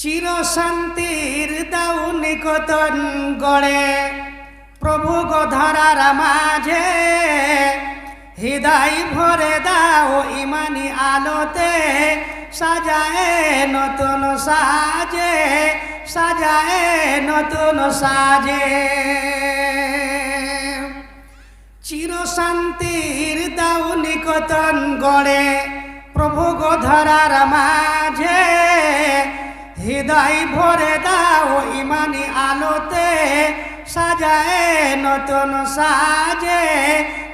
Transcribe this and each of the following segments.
চির শান্তির দাও নিকটন গড়ে প্রভু গো ধরার মাঝে, হৃদয় ভরে দাও ইমানি আলোতে, সাজায় নতুন সাজে, সাজায় নতুন সাজে। চির শান্তির দাও নিকটন গড়ে প্রভু গো ধরার মাঝে, হৃদয় ভরে দাও ইমানি আলোতে, সাজায় নতুন সাজে,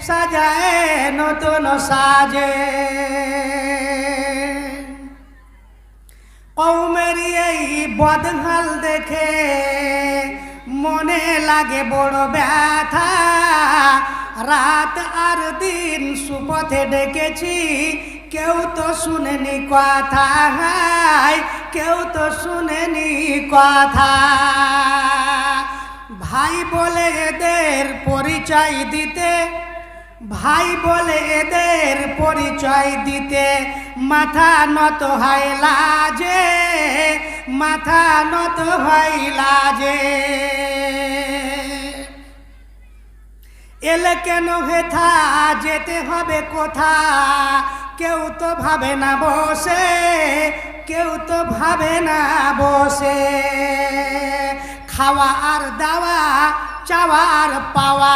সাজায় নতুন সাজে। কওমের এই বদহাল দেখে মনে লাগে বড় ব্যথা, রাত আর দিন সুপথে ডেকেছি, কেউ তো শুনেনি কথা, কেউ তো শুনেনি কথা। ভাই বলে এদের পরিচয় দিতে, ভাই বলে এদের পরিচয় দিতে, মাথা নত হয় লাজে, মাথা নত হয় লাজে। এলে কেন হেথা যেতে হবে কোথা, কেউ তো ভাবে না বসে, কেউ তো ভাবে না বসে। খাওয়া আর দাওয়া, চাওয়া আর পাওয়া,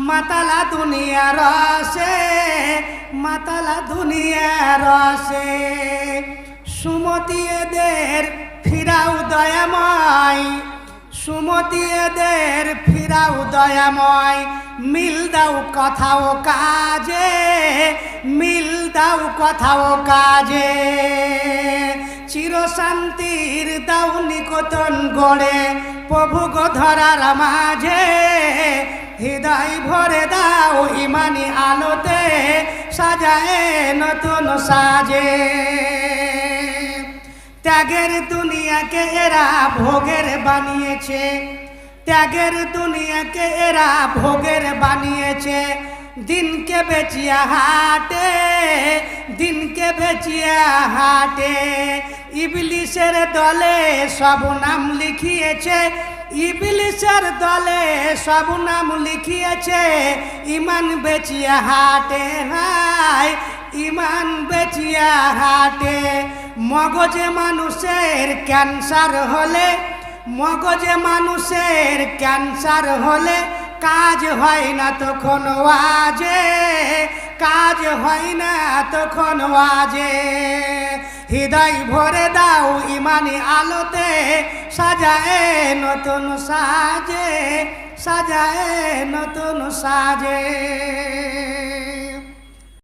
মাতালা দুনিয়ার রসে, মাতালা দুনিয়ার রসে। সুমতি এদের ফিরাও দয়াময়, সুমতি এদের ফিরাও দয়াময়, মিল দাও কথাও কাজে, মিল দাও কথাও কাজে। চির শান্তির দাও নিকটন গড়ে প্রভু গো ধরার মাঝে, হৃদয় ভরে দাও ইমানি আলোতে, সাজায় নতুন সাজে। ত্যাগের দুনিয়াকে এরা ভোগের বানিয়েছে, ত্যাগের দুনিয়াকে এরা ভোগের বানিয়েছে। দিনকে বেচিয়া হাটে, দিনকে বেচিয়া হাটে। ইবলিসের দলে সব নাম লিখিয়েছে, ইবলিসের দলে সব নাম লিখিয়েছে। ইমান বেচিয়া হাটে, হায় ইমান বেচিয়া হাটে। মগজে মানুষের ক্যান্সার হলে, মগজে মানুষের ক্যান্সার হলে, কাজ হয় না তখন ওয়াজে, কাজ হয় না তখন ওয়াজে। হৃদয় ভরে দাও ইমানি আলোতে, সাজায় নতুন সাজে, সাজায় নতুন সাজে।